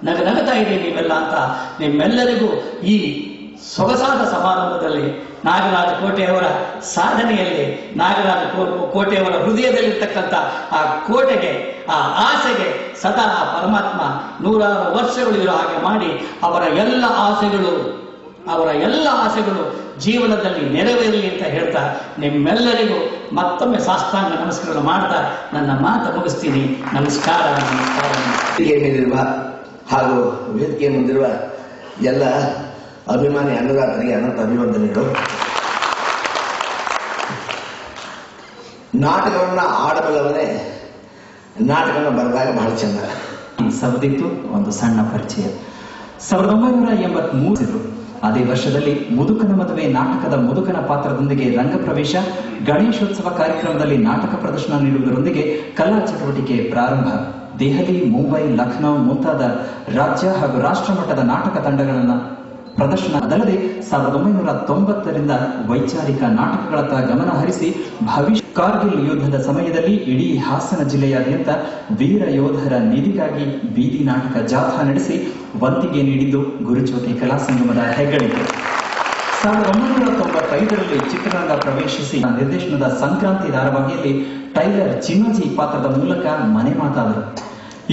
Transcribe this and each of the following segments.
ನಗನಗ್ತಾ ಇದೆ ನೀವೆಲ್ಲ ಅಂತ ನಿಮ್ಮೆಲ್ಲರಿಗೂ ಈ ಸೊಗಸಾದ ಸಮಾರಂಭದಲ್ಲಿ ನಾಗರಾಜ ಕೋಟೆಯವರ ಸಾಧನೆಯಲ್ಲಿ, ನಾಗರಾಜ ಕೋಟೆಯವರ ಹೃದಯದಲ್ಲಿರ್ತಕ್ಕಂಥ ಆ ಕೋಟೆಗೆ, ಆ ಆಸೆಗೆ ಸದಾ ಪರಮಾತ್ಮ 100 ವರ್ಷಗಳು ಇರೋ ಹಾಗೆ ಮಾಡಿ ಅವರ ಎಲ್ಲ ಆಸೆಗಳು ಜೀವನದಲ್ಲಿ ನೆರವೇರಲಿ ಅಂತ ಹೇಳ್ತಾ ನಿಮ್ಮೆಲ್ಲರಿಗೂ ಮತ್ತೊಮ್ಮೆ ಸಾಷ್ಟಾಂಗ ನಮಸ್ಕಾರ ಮಾಡ್ತಾ ನನ್ನ ಮಾತು ಮುಗಿಸ್ತೀನಿ. ನಮಸ್ಕಾರ. ಹಾಗೂ ವೇದಿಕೆ ಮುಂದಿರುವ ಎಲ್ಲ ಅಭಿಮಾನಿ ಅನ್ನದಾತರಿಗೆ ಅನಂತ ಅಭಿವಂದನೆಗಳು. ನಾಟಕವನ್ನ ಆಡಬಲ್ಲವನೇ ನಾಟಕವನ್ನು ಬರೆದಾಗ ಬಹಳ ಚೆಂದ. ಸವದಿತ್ತು ಒಂದು ಸಣ್ಣ ಪರಿಚಯ. 1983 ಅದೇ ವರ್ಷದಲ್ಲಿ ಮುದುಕನ ಮದುವೆ ನಾಟಕದ ಮುದುಕನ ಪಾತ್ರದೊಂದಿಗೆ ರಂಗಪ್ರವೇಶ, ಗಣೇಶೋತ್ಸವ ಕಾರ್ಯಕ್ರಮದಲ್ಲಿ ನಾಟಕ ಪ್ರದರ್ಶನ ನೀಡುವುದರೊಂದಿಗೆ ಕಲಾ ಚಟುವಟಿಕೆ ಪ್ರಾರಂಭ. ದೆಹಲಿ, ಮುಂಬೈ, ಲಖನೌ ಮುಂತಾದ ರಾಜ್ಯ ಹಾಗೂ ರಾಷ್ಟ್ರ ಮಟ್ಟದ ನಾಟಕ ತಂಡಗಳನ್ನ ಪ್ರದರ್ಶನ. ಅದಲ್ಲದೆ 1990ರಿಂದ ವೈಚಾರಿಕ ನಾಟಕಗಳತ್ತ ಗಮನ ಹರಿಸಿ ಭವಿಷ್ಯ ಕಾರ್ಗಿಲ್ ಯುದ್ಧದ ಸಮಯದಲ್ಲಿ ಇಡೀ ಹಾಸನ ಜಿಲ್ಲೆಯಾದ್ಯಂತ ವೀರ ಯೋಧರ ನಿಧಿಗಾಗಿ ಬೀದಿ ನಾಟಕ ಜಾಥಾ ನಡೆಸಿ ವಂತಿಗೆ ನೀಡಿದ್ದು ಗುರುಚೋಟಿ ಕಲಾ ಸಂಗಮದ ಹೆಗ್ಗಳಿಕೆ. 1995ರಲ್ಲಿ ಚಿತ್ರರಂಗ ಪ್ರವೇಶಿಸಿ ನಿರ್ದೇಶನದ ಸಂಕ್ರಾಂತಿ ಧಾರಾವಾಹಿಯಲ್ಲಿ ಟೈಲರ್ ಚಿನ್ನಜಿ ಪಾತ್ರದ ಮೂಲಕ ಮನೆ ಮಾತಾದರು.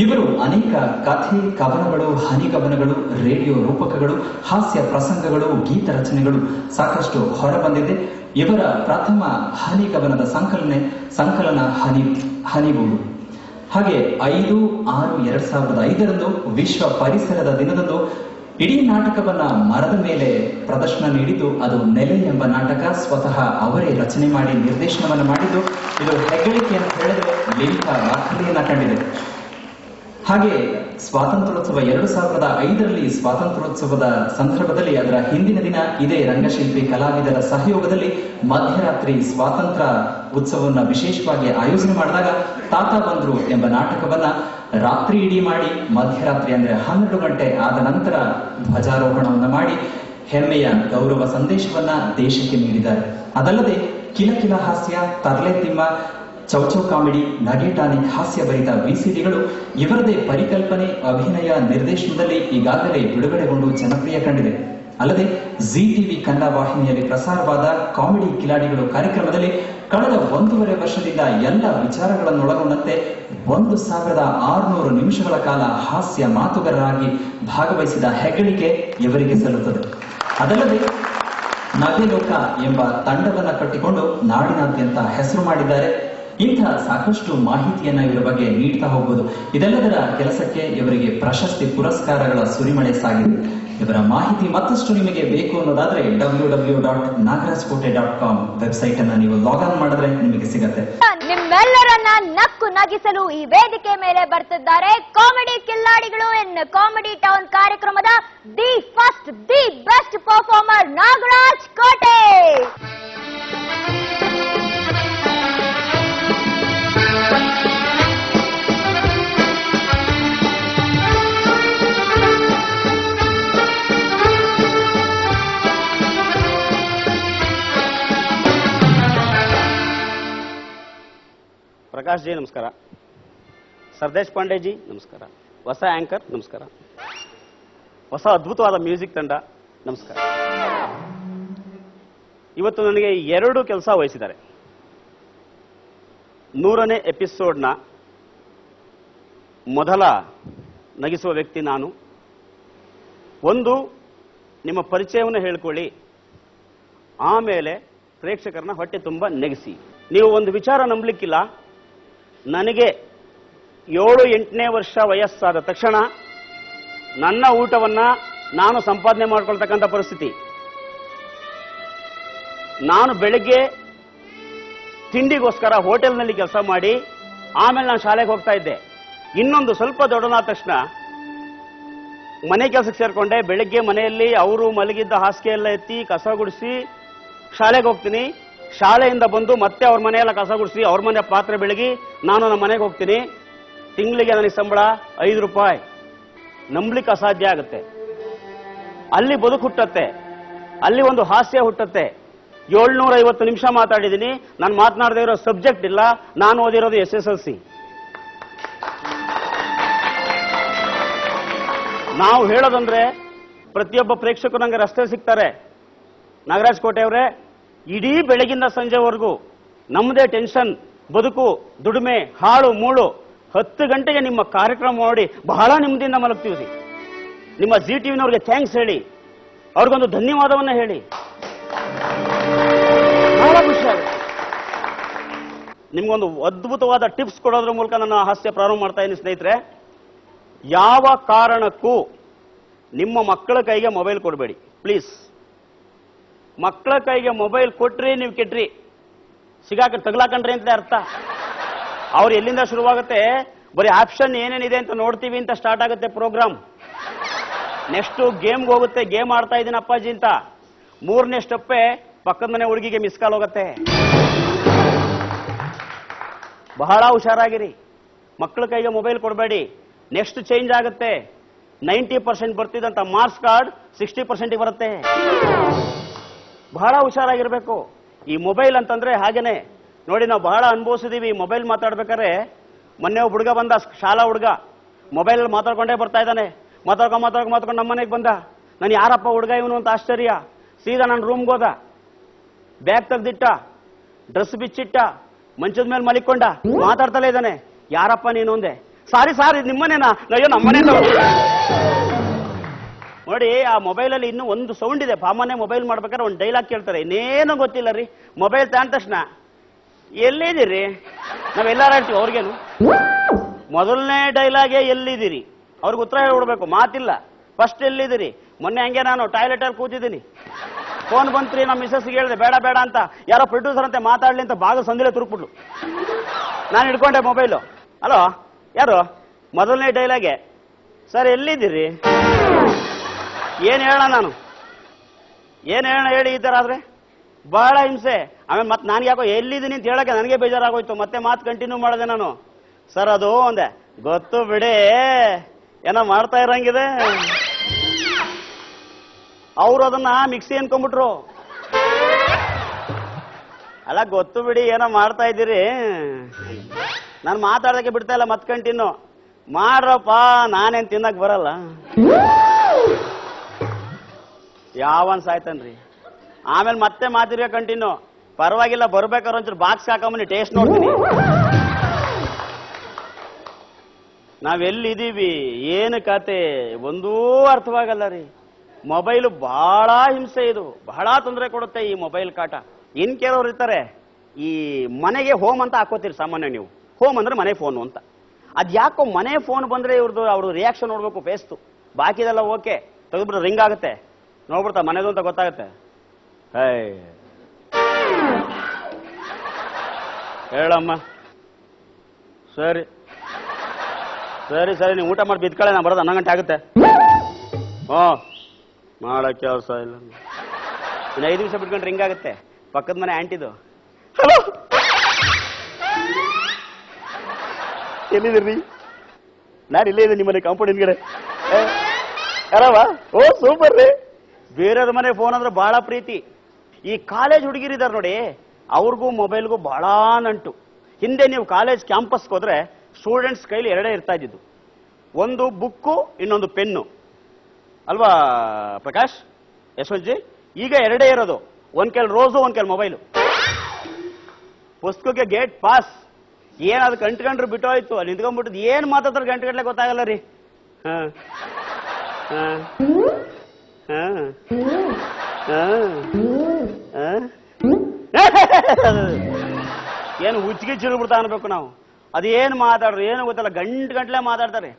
ಇವರು ಅನೇಕ ಕಥೆ, ಕವನಗಳು, ಹನಿಗವನಗಳು, ರೇಡಿಯೋ ರೂಪಕಗಳು, ಹಾಸ್ಯ ಪ್ರಸಂಗಗಳು, ಗೀತ ರಚನೆಗಳು ಸಾಕಷ್ಟು ಹೊರಬಂದಿದೆ. ಇವರ ಪ್ರಥಮ ಹನಿಗವನದ ಸಂಕಲನ ಹನಿಗೂಡು. ಹಾಗೆ 5/6/2005 ವಿಶ್ವ ಪರಿಸರದ ದಿನದಂದು ಇಡೀ ನಾಟಕವನ್ನ ಮರದ ಮೇಲೆ ಪ್ರದರ್ಶನ ನೀಡಿದ್ದು ಅದು ನೆಲೆ ಎಂಬ ನಾಟಕ ಸ್ವತಃ ಅವರೇ ರಚನೆ ಮಾಡಿ ನಿರ್ದೇಶನವನ್ನು ಮಾಡಿದ್ದು ಇದು ಹೆಗ್ಗಳಿಕೆ ಅಂತ ಹೇಳಿದ್ರೆ ಲಿಂಕ ದಾಖಲೆಯನ್ನ ಕಂಡಿದೆ. ಹಾಗೆ ಸ್ವಾತಂತ್ರ್ಯೋತ್ಸವ 2005ರಲ್ಲಿ ಸ್ವಾತಂತ್ರ್ಯೋತ್ಸವದ ಸಂದರ್ಭದಲ್ಲಿ ಅದರ ಹಿಂದಿನ ದಿನ ಇದೇ ರಂಗಶಿಲ್ಪಿ ಕಲಾವಿದರ ಸಹಯೋಗದಲ್ಲಿ ಮಧ್ಯರಾತ್ರಿ ಸ್ವಾತಂತ್ರ್ಯ ಉತ್ಸವವನ್ನ ವಿಶೇಷವಾಗಿ ಆಯೋಜನೆ ಮಾಡಿದಾಗ ತಾತ ಬಂದ್ರು ಎಂಬ ನಾಟಕವನ್ನ ರಾತ್ರಿ ಇಡೀ ಮಾಡಿ ಮಧ್ಯರಾತ್ರಿ ಅಂದ್ರೆ 12 ಗಂಟೆ ಆದ ನಂತರ ಧ್ವಜಾರೋಹಣವನ್ನ ಮಾಡಿ ಹೆಮ್ಮೆಯ ಗೌರವ ಸಂದೇಶವನ್ನ ದೇಶಕ್ಕೆ ನೀಡಿದ್ದಾರೆ. ಅದಲ್ಲದೆ ಕಿಲಕಿಲ ಹಾಸ್ಯ, ತರ್ಲೆ ತಿಮ್ಮ, ಚೌಚೌ ಕಾಮಿಡಿ, ನಗೆಟಾನಿಕ್ ಹಾಸ್ಯಭರಿತ ವಿಸಿಡಿಗಳು ಇವರದೇ ಪರಿಕಲ್ಪನೆ, ಅಭಿನಯ, ನಿರ್ದೇಶನದಲ್ಲಿ ಈಗಾಗಲೇ ಬಿಡುಗಡೆಗೊಂಡು ಜನಪ್ರಿಯ ಕಂಡಿದೆ. ಅಲ್ಲದೆ ಜಿ ಟಿವಿ ಕನ್ನಡ ವಾಹಿನಿಯಲ್ಲಿ ಪ್ರಸಾರವಾದ ಕಾಮಿಡಿ ಕಿಲಾಡಿಗಳು ಕಾರ್ಯಕ್ರಮದಲ್ಲಿ ಕಳೆದ 1.5 ವರ್ಷದಿಂದ ಎಲ್ಲ ವಿಚಾರಗಳನ್ನೊಳಗೊಂಡಂತೆ 1600 ನಿಮಿಷಗಳ ಕಾಲ ಹಾಸ್ಯ ಮಾತುಗಾರರಾಗಿ ಭಾಗವಹಿಸಿದ ಹೆಗ್ಗಳಿಕೆ ಇವರಿಗೆ ಸಲ್ಲುತ್ತದೆ. ಅದಲ್ಲದೆ ನಗೆಲೋಕ ಎಂಬ ತಂಡವನ್ನ ಕಟ್ಟಿಕೊಂಡು ನಾಡಿನಾದ್ಯಂತ ಹೆಸರು ಮಾಡಿದ್ದಾರೆ. ಇಂಥ ಸಾಕಷ್ಟು ಮಾಹಿತಿಯನ್ನ ಇವರ ಬಗ್ಗೆ ನೀಡ್ತಾ ಹೋಗ್ಬೋದು. ಇದೆಲ್ಲದರ ಕೆಲಸಕ್ಕೆ ಇವರಿಗೆ ಪ್ರಶಸ್ತಿ ಪುರಸ್ಕಾರಗಳ ಸುರಿಮಳೆ ಸಾಗಿದೆ. ಇವರ ಮಾಹಿತಿ ಮತ್ತಷ್ಟು ನಿಮಗೆ ಬೇಕು ಅನ್ನೋದಾದ್ರೆ www.nagarajkote.com ವೆಬ್ಸೈಟ್ ಅನ್ನ ನೀವು ಲಾಗ್ ಮಾಡಿದ್ರೆ ನಿಮಗೆ ಸಿಗತ್ತೆ. ನಿಮ್ಮೆಲ್ಲರನ್ನ ನಕ್ಕು ನಗಿಸಲು ಈ ವೇದಿಕೆ ಮೇಲೆ ಬರ್ತಿದ್ದಾರೆ ಕಾಮಿಡಿ ಕಿಲ್ಲಾಡಿಗಳು ಇನ್ ಕಾಮಿಡಿ ಟೌನ್ ಕಾರ್ಯಕ್ರಮದ the first the best performer Nagaraj ಕೋಟೆ. ಪ್ರಕಾಶ್ ಜಿ ನಮಸ್ಕಾರ, ಸರ್ದೇಶ್ ಪಾಂಡೆ ಜಿ ನಮಸ್ಕಾರ, ಹೊಸ ಆಂಕರ್ ನಮಸ್ಕಾರ, ಹೊಸ ಅದ್ಭುತವಾದ ಮ್ಯೂಸಿಕ್ ತಂಡ ನಮಸ್ಕಾರ. ಇವತ್ತು ನನಗೆ 2 ಕೆಲಸ ವಹಿಸಿದ್ದಾರೆ. 100ನೇ ಎಪಿಸೋಡ್ನ ಮೊದಲ ನಗಿಸುವ ವ್ಯಕ್ತಿ ನಾನು. ಒಂದು, ನಿಮ್ಮ ಪರಿಚಯವನ್ನು ಹೇಳ್ಕೊಳ್ಳಿ, ಆಮೇಲೆ ಪ್ರೇಕ್ಷಕರನ್ನ ಹೊಟ್ಟೆ ತುಂಬ ನೆಗೆಸಿ. ನೀವು ಒಂದು ವಿಚಾರ ನಂಬಲಿಕ್ಕಿಲ್ಲ, ನನಗೆ 7-8ನೇ ವರ್ಷ ವಯಸ್ಸಾದ ತಕ್ಷಣ ನನ್ನ ಊಟವನ್ನ ನಾನು ಸಂಪಾದನೆ ಮಾಡ್ಕೊಳ್ತಕ್ಕಂಥ ಪರಿಸ್ಥಿತಿ. ನಾನು ಬೆಳಿಗ್ಗೆ ತಿಂಡಿಗೋಸ್ಕರ ಹೋಟೆಲ್ನಲ್ಲಿ ಕೆಲಸ ಮಾಡಿ ಆಮೇಲೆ ನಾನು ಶಾಲೆಗೆ ಹೋಗ್ತಾ ಇದ್ದೆ. ಇನ್ನೊಂದು ಸ್ವಲ್ಪ ದೊಡ್ಡನಾದ ತಕ್ಷಣ ಮನೆ ಕೆಲಸಕ್ಕೆ ಸೇರ್ಕೊಂಡೆ. ಬೆಳಿಗ್ಗೆ ಮನೆಯಲ್ಲಿ ಅವರು ಮಲಗಿದ್ದ ಹಾಸಿಗೆ ಎಲ್ಲ ಎತ್ತಿ ಕಸ ಗುಡಿಸಿ ಶಾಲೆಗೆ ಹೋಗ್ತೀನಿ. ಶಾಲೆಯಿಂದ ಬಂದು ಮತ್ತೆ ಅವ್ರ ಮನೆಯೆಲ್ಲ ಕಸ ಗುಡಿಸಿ ಅವ್ರ ಮನೆ ಪಾತ್ರೆ ಬೆಳಗಿ ನಾನು ನಮ್ಮ ಮನೆಗೆ ಹೋಗ್ತೀನಿ. ತಿಂಗಳಿಗೆ ನನಗೆ ಸಂಬಳ 5 ರೂಪಾಯಿ. ನಂಬಲಿಕ್ಕೆ ಅಸಾಧ್ಯ ಆಗುತ್ತೆ. ಅಲ್ಲಿ ಬದುಕು ಹುಟ್ಟತ್ತೆ, ಅಲ್ಲಿ ಒಂದು ಹಾಸ್ಯ ಹುಟ್ಟತ್ತೆ. 750 ನಿಮಿಷ ಮಾತಾಡಿದ್ದೀನಿ. ನಾನು ಮಾತನಾಡದೇ ಇರೋ ಸಬ್ಜೆಕ್ಟ್ ಇಲ್ಲ. ನಾನು ಓದಿರೋದು SSLC. ನಾವು ಹೇಳೋದಂದ್ರೆ ಪ್ರತಿಯೊಬ್ಬ ಪ್ರೇಕ್ಷಕರು ನಂಗೆ ರಸ್ತೆ ಸಿಗ್ತಾರೆ. ನಾಗರಾಜ್ ಕೋಟೆ ಅವರೇ, ಇಡೀ ಬೆಳಗಿಂದ ಸಂಜೆವರೆಗೂ ನಮ್ಮದೇ ಟೆನ್ಷನ್, ಬದುಕು, ದುಡಿಮೆ, ಹಾಳು ಮೂಳು. 10 ಗಂಟೆಗೆ ನಿಮ್ಮ ಕಾರ್ಯಕ್ರಮ ನೋಡಿ ಬಹಳ ನೆಮ್ಮದಿಯಿಂದ ಮಲಗ್ತೀವಿ. ನಿಮ್ಮ ಜಿ ಟಿವಿನವ್ರಿಗೆ ಥ್ಯಾಂಕ್ಸ್ ಹೇಳಿ, ಅವ್ರಿಗೊಂದು ಧನ್ಯವಾದವನ್ನ ಹೇಳಿ. ಬಹಳ ಖುಷಿ ಆಗುತ್ತೆ. ನಿಮ್ಗೊಂದು ಅದ್ಭುತವಾದ ಟಿಪ್ಸ್ ಕೊಡೋದ್ರ ಮೂಲಕ ನನ್ನ ಹಾಸ್ಯ ಪ್ರಾರಂಭ ಮಾಡ್ತಾ ಇದ್ದೀನಿ ಸ್ನೇಹಿತರೆ. ಯಾವ ಕಾರಣಕ್ಕೂ ನಿಮ್ಮ ಮಕ್ಕಳ ಕೈಗೆ ಮೊಬೈಲ್ ಕೊಡಬೇಡಿ ಪ್ಲೀಸ್. ಮಕ್ಕಳ ಕೈಗೆ ಮೊಬೈಲ್ ಕೊಟ್ರಿ ನೀವು ಕೆಟ್ರಿ, ತಗಲಾಕಂಡ್ರಿ ಅಂತ ಅರ್ಥ. ಅವ್ರು ಎಲ್ಲಿಂದ ಶುರುವಾಗುತ್ತೆ, ಬರೀ ಆಪ್ಷನ್ ಏನೇನಿದೆ ಅಂತ ನೋಡ್ತೀವಿ ಅಂತ ಸ್ಟಾರ್ಟ್ ಆಗುತ್ತೆ ಪ್ರೋಗ್ರಾಮ್. ನೆಕ್ಸ್ಟ್ ಗೇಮ್ಗೆ ಹೋಗುತ್ತೆ, ಗೇಮ್ ಆಡ್ತಾ ಇದ್ದೀನಿ ಅಪ್ಪಾಜಿ ಅಂತ. 3ನೇ ಸ್ಟೆಪ್ಪೇ ಪಕ್ಕದ ಮನೆ ಹುಡುಗಿಗೆ ಮಿಸ್ ಕಾಲ್ ಹೋಗುತ್ತೆ. ಬಹಳ ಹುಷಾರಾಗಿರಿ, ಮಕ್ಕಳ ಕೈಗೆ ಮೊಬೈಲ್ ಕೊಡಬೇಡಿ. ನೆಕ್ಸ್ಟ್ ಚೇಂಜ್ ಆಗುತ್ತೆ. 90% ಬರ್ತಿದ್ದಂತ ಮಾರ್ಕ್ಸ್ ಕಾರ್ಡ್ 60% ಬರುತ್ತೆ. ಬಹಳ ಹುಷಾರಾಗಿರ್ಬೇಕು. ಈ ಮೊಬೈಲ್ ಅಂತಂದ್ರೆ ಹಾಗೇನೆ ನೋಡಿ, ನಾವು ಬಹಳ ಅನುಭವಿಸಿದೀವಿ. ಮೊಬೈಲ್ ಮಾತಾಡ್ಬೇಕಾದ್ರೆ ಮೊನ್ನೆ ಒಬ್ಬ ಹುಡುಗ ಬಂದ, ಶಾಲಾ ಹುಡುಗ, ಮೊಬೈಲ್ ಮಾತಾಡ್ಕೊಂಡೇ ಬರ್ತಾ ಇದ್ದಾನೆ. ಮಾತಾಡ್ಕೊಂಡು ನಮ್ಮ ಮನೆಗೆ ಬಂದ. ನಾನು ಯಾರಪ್ಪ ಹುಡುಗ ಇವನು ಅಂತ ಆಶ್ಚರ್ಯ. ಸೀದಾ ನನ್ನ ರೂಮ್ಗೆ ಹೋದ, ಬ್ಯಾಗ್ ತೆಗ್ದಿಟ್ಟ, ಡ್ರೆಸ್ ಬಿಚ್ಚಿಟ್ಟ, ಮಂಚದ ಮೇಲೆ ಮಲಿಕೊಂಡ, ಮಾತಾಡ್ತಲೇ ಇದ್ದಾನೆ. ಯಾರಪ್ಪ ನೀನು ಅಂದೆ. ಸಾರಿ ಇದು ನಿಮ್ಮನೇನಾ? ಅಯ್ಯೋ ನಮ್ಮನೆ. ನೋಡಿ, ಆ ಮೊಬೈಲಲ್ಲಿ ಇನ್ನೂ ಒಂದು ಸೌಂಡ್ ಇದೆ. ಸಾಮಾನ್ಯ ಮೊಬೈಲ್ ಮಾಡ್ಬೇಕಾದ್ರೆ ಒಂದು ಡೈಲಾಗ್ ಕೇಳ್ತಾರೆ, ಇನ್ನೇನು ಗೊತ್ತಿಲ್ಲ ರೀ. ಮೊಬೈಲ್ ತಗೊಂಡ ತಕ್ಷಣ ಎಲ್ಲಿದ್ದೀರಿ ನಾವೆಲ್ಲಾರು ಹೇಳ್ತೀವಿ. ಅವ್ರಿಗೇನು ಮೊದಲನೇ ಡೈಲಾಗೇ ಎಲ್ಲಿದ್ದೀರಿ, ಅವ್ರಿಗೆ ಉತ್ತರ ಹೇಳ್ಬಿಡ್ಬೇಕು, ಮಾತಿಲ್ಲ. ಫಸ್ಟ್ ಎಲ್ಲಿದ್ದೀರಿ? ಮೊನ್ನೆ ಹಂಗೆ ನಾನು ಟಾಯ್ಲೆಟಲ್ಲಿ ಕೂತಿದ್ದೀನಿ, ಫೋನ್ ಬಂತ್ರಿ, ನಮ್ಮ ಮಿಸಸ್ಗೆ ಹೇಳಿದೆ ಬೇಡ ಬೇಡ ಅಂತ. ಯಾರೋ ಪ್ರೊಡ್ಯೂಸರ್ ಅಂತೆ ಮಾತಾಡ್ಲಿ ಅಂತ ಬಾಗ ಸಂದಿಲೆ ತುರುಕ್ಬಿಟ್ಲು. ನಾನು ಹಿಡ್ಕೊಂಡೆ ಮೊಬೈಲು. ಹಲೋ, ಯಾರು? ಮೊದಲನೇ ಡೈಲಾಗೆ, ಸರ್ ಎಲ್ಲಿದ್ದೀರಿ? ಏನು ಹೇಳೋಣ ನಾನು, ಏನು ಹೇಳೋಣ ಹೇಳಿ. ಈ ಥರ ಆದರೆ ಬಹಳ ಹಿಂಸೆ. ಆಮೇಲೆ ಮತ್ತೆ ನಾನು ಯಾಕೋ ಎಲ್ಲಿದ್ದೀನಿ ಅಂತ ಹೇಳಕ್ಕೆ ನನಗೆ ಬೇಜಾರಾಗೋಯ್ತು. ಮತ್ತೆ ಮಾತು ಕಂಟಿನ್ಯೂ ಮಾಡಿದೆ ನಾನು. ಸರ್ ಅದು ಅಂದೆ. ಗೊತ್ತು ಬಿಡಿ, ಏನೋ ಮಾಡ್ತಾ ಇರಂಗಿದೆ. ಅವರು ಅದನ್ನ ಮಿಕ್ಸಿ ಅನ್ಕೊಂಡ್ಬಿಟ್ರು. ಅಲ್ಲ, ಗೊತ್ತು ಬಿಡಿ ಏನೋ ಮಾಡ್ತಾ ಇದ್ದೀರಿ. ನಾನು ಮಾತಾಡೋದಕ್ಕೆ ಬಿಡ್ತಾ ಇಲ್ಲ, ಮತ್ತೆ ಕಂಟಿನ್ಯೂ ಮಾಡ್ರಪ್ಪ, ನಾನೇನ್ ತಿನ್ನಕ್ ಬರಲ್ಲ. ಯಾವನ್ ಸಾಯ್ತನ್ರಿ. ಆಮೇಲೆ ಮತ್ತೆ ಮಾತಿರ್ಗ ಕಂಟಿನ್ಯೂ. ಪರವಾಗಿಲ್ಲ, ಬರ್ಬೇಕಾದ್ರೆ ಒಂಚೂರು ಬಾಕ್ಸ್ ಹಾಕೊಂಬನ್ನಿ, ಟೇಸ್ಟ್ ನೋಡ್ತೀನಿ. ನಾವೆಲ್ಲಿದ್ದೀವಿ, ಏನು ಕತೆ ಒಂದೂ ಅರ್ಥವಾಗಲ್ಲ ರೀ. ಮೊಬೈಲು ಬಹಳ ಹಿಂಸೆ, ಇದು ಬಹಳ ತೊಂದರೆ ಕೊಡುತ್ತೆ ಈ ಮೊಬೈಲ್ ಕಾಟ. ಇನ್ ಕೆಲವ್ರು ಇರ್ತಾರೆ, ಈ ಮನೆಗೆ ಹೋಮ್ ಅಂತ ಹಾಕೋತೀರಿ ಸಾಮಾನ್ಯ ನೀವು. ಹೋಮ್ ಅಂದ್ರೆ ಮನೆ ಫೋನು ಅಂತ. ಅದ್ ಯಾಕೋ ಮನೆ ಫೋನ್ ಬಂದ್ರೆ ಅವ್ರದ್ದು ರಿಯಾಕ್ಷನ್ ನೋಡ್ಬೇಕು ಫೇಸ್ತು. ಬಾಕಿದೆಲ್ಲ ಓಕೆ, ತೆಗೆದ್ಬಿಟ್ರೆ ರಿಂಗ್ ಆಗುತ್ತೆ, ನೋಡ್ಬಿಡ್ತಾ ಮನೆದು ಅಂತ ಗೊತ್ತಾಗುತ್ತೆ. ಹೇಳಮ್ಮ. ಸರಿ ಸರಿ ಸರಿ, ನೀವು ಊಟ ಮಾಡಿ ಬಿದ್ಕಳೆ, ನಾ ಬರೋದು 11 ಗಂಟೆ ಆಗುತ್ತೆ. ಮಾಡಕ್ಕೆ ಕೆಲಸ ಇಲ್ಲ. ಇನ್ನು 5 ನಿಮಿಷ ಬಿಟ್ಕೊಂಡು ರಿಂಗ್ ಆಗುತ್ತೆ. ಪಕ್ಕದ ಮನೆ ಆಂಟಿದು. ಹಲೋ, ಎಲ್ಲಿದ್ದೀರಿ? ನಾನು ಇಲ್ಲೇ ಇದೆ, ನಿಮ್ಮನೆ ಕಾಂಪೌಂಡ್ ಹಿಂದ್ಗಡೆ. ಯಾರವ? ಓ ಸೂಪರ್ ರೀ. ಬೇರೆಯವ್ರ ಮನೆ ಫೋನ್ ಅಂದ್ರೆ ಬಹಳ ಪ್ರೀತಿ. ಈ ಕಾಲೇಜ್ ಹುಡುಗಿರಿದ್ದಾರೆ ನೋಡಿ, ಅವ್ರಿಗೂ ಮೊಬೈಲ್ಗೂ ಬಹಳ ನಂಟು. ಹಿಂದೆ ನೀವು ಕಾಲೇಜ್ ಕ್ಯಾಂಪಸ್ಗೆ ಹೋದ್ರೆ ಸ್ಟೂಡೆಂಟ್ಸ್ ಕೈಲಿ 2 ಇರ್ತಾ ಇದ್ದಿದ್ದು, ಒಂದು ಬುಕ್ಕು, ಇನ್ನೊಂದು ಪೆನ್ನು ಅಲ್ವಾ ಪ್ರಕಾಶ್, ಯಶವಂತ್ಜಿ? ಈಗ 2 ಇರೋದು, ಒಂದ್ ಕೈಲಿ ರೋಸು, ಒಂದ್ ಕೈಲಿ ಮೊಬೈಲು. ಪುಸ್ತಕಕ್ಕೆ ಗೇಟ್ ಪಾಸ್. ಏನಾದ್ರು ಕಂಟ್ಕೊಂಡ್ರು ಬಿಟ್ಟೋಯ್ತು, ಅಲ್ಲಿ ನಿಂತ್ಕೊಂಡ್ಬಿಟ್ಟು ಏನ್ ಮಾತಾಡ್ತಾರೆ ಗಂಟೆ ಗೊತ್ತಾಗಲ್ಲ ರೀ. ಏನು ಹುಚ್ಚಿಗೆ ಚಿರುಬಿಡ್ತಾ ಅನ್ಬೇಕು ನಾವು. ಅದೇನು ಮಾತಾಡ್ರು ಏನು ಗೊತ್ತಲ್ಲ, ಗಂಟೆ ಮಾತಾಡ್ತಾರೆ.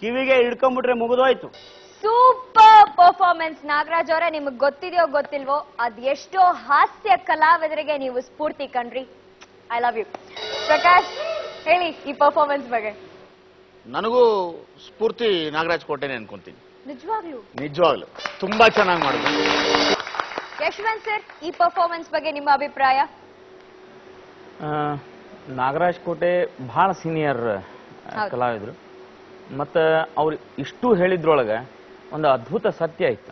ಕಿವಿಗೆ ಹಿಡ್ಕೊಂಡ್ಬಿಟ್ರೆ ಮುಗಿದೋಯ್ತು. ಸೂಪರ್ ಪರ್ಫಾರ್ಮೆನ್ಸ್ ನಾಗರಾಜ್ ಅವರೇ. ನಿಮಗೆ ಗೊತ್ತಿದೆಯೋ ಗೊತ್ತಿಲ್ವೋ, ಅದೆಷ್ಟೋ ಹಾಸ್ಯ ಕಲಾವಿದರಿಗೆ ನೀವು ಸ್ಫೂರ್ತಿ ಕಣ್ರಿ. I love you. ಪ್ರಕಾಶ್, ಹೇಳಿ ಈ ಪರ್ಫಾರ್ಮೆನ್ಸ್ ಬಗ್ಗೆ. ನನಗೂ ಸ್ಫೂರ್ತಿ ನಾಗರಾಜ್ ಕೋಟೆನೆ ಅನ್ಕೊಂತೀನಿ. ನಿಜವಾಗ್ಲೂ ತುಂಬಾ ಚೆನ್ನಾಗಿ ಮಾಡಿದ್ರು. ಯಶವಂತ್ ಸರ್, ಈ ಪರ್ಫಾರ್ಮೆನ್ಸ್ ಬಗ್ಗೆ ನಿಮ್ಮ ಅಭಿಪ್ರಾಯ? ನಾಗರಾಜ್ ಕೋಟೆ ಬಹಳ ಸೀನಿಯರ್ ಕಲಾವಿದರು. ಮತ್ತು ಅವ್ರು ಇಷ್ಟು ಹೇಳಿದ್ರೊಳಗೆ ಒಂದು ಅದ್ಭುತ ಸತ್ಯ ಇತ್ತು.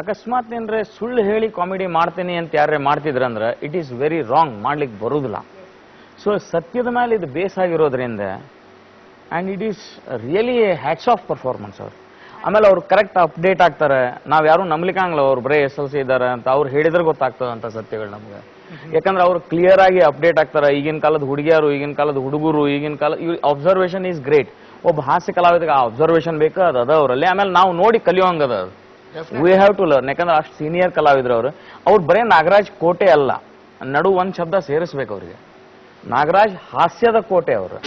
ಅಕಸ್ಮಾತ್ ಏನ್ರೆ ಸುಳ್ಳು ಹೇಳಿ ಕಾಮಿಡಿ ಮಾಡ್ತೀನಿ ಅಂತ ಯಾರೇ ಮಾಡ್ತಿದ್ರಂದ್ರೆ ಇಟ್ ಈಸ್ ವೆರಿ ರಾಂಗ್, ಮಾಡ್ಲಿಕ್ಕೆ ಬರೋದಿಲ್ಲ. ಸೊ ಸತ್ಯದ ಮೇಲೆ ಇದು ಬೇಸ್ ಆಗಿರೋದ್ರಿಂದ and it is really A hats off performance. ಆಮೇಲೆ ಅವ್ರು ಕರೆಕ್ಟ್ ಅಪ್ಡೇಟ್ ಆಗ್ತಾರೆ. ನಾವ್ ಯಾರು ನಂಬ್ಲಿಕ್ಕಂಗಿಲ್ಲ ಅವ್ರು ಬರೇ SLC ಇದ್ದಾರೆ ಅಂತ. ಅವ್ರು ಹೇಳಿದ್ರೆ ಗೊತ್ತಾಗ್ತದ ಅಂತ ಸತ್ಯಗಳು ನಮ್ಗೆ. ಯಾಕಂದ್ರೆ ಅವ್ರು ಕ್ಲಿಯರ್ ಆಗಿ ಅಪ್ಡೇಟ್ ಆಗ್ತಾರೆ. ಈಗಿನ ಕಾಲದ ಹುಡುಗಿಯರು, ಈಗಿನ ಕಾಲದ ಹುಡುಗರು, ಈಗಿನ ಕಾಲ ಅಬ್ಸರ್ವೇಷನ್ ಈಸ್ ಗ್ರೇಟ್. ಒಬ್ಬ ಹಾಸ್ಯ ಕಲಾವಿದಕ್ಕೆ ಆ ಅಬ್ಸರ್ವೇಷನ್ ಬೇಕು, ಅದ ಅವರಲ್ಲಿ. ಆಮೇಲೆ ನಾವು ನೋಡಿ ಕಲಿಯೋಂಗದ ಅದು. We have to learn. ಯಾಕಂದ್ರೆ ಅಷ್ಟು ಸೀನಿಯರ್ ಕಲಾವಿದ್ರು ಅವ್ರು ಬರೇ ನಾಗರಾಜ್ ಕೋಟೆ ಅಲ್ಲ, ನಡು ಒಂದ್ ಶಬ್ದ ಸೇರಿಸ್ಬೇಕು ಅವ್ರಿಗೆ. ನಾಗರಾಜ್ ಹಾಸ್ಯದ ಕೋಟೆ ಅವರು.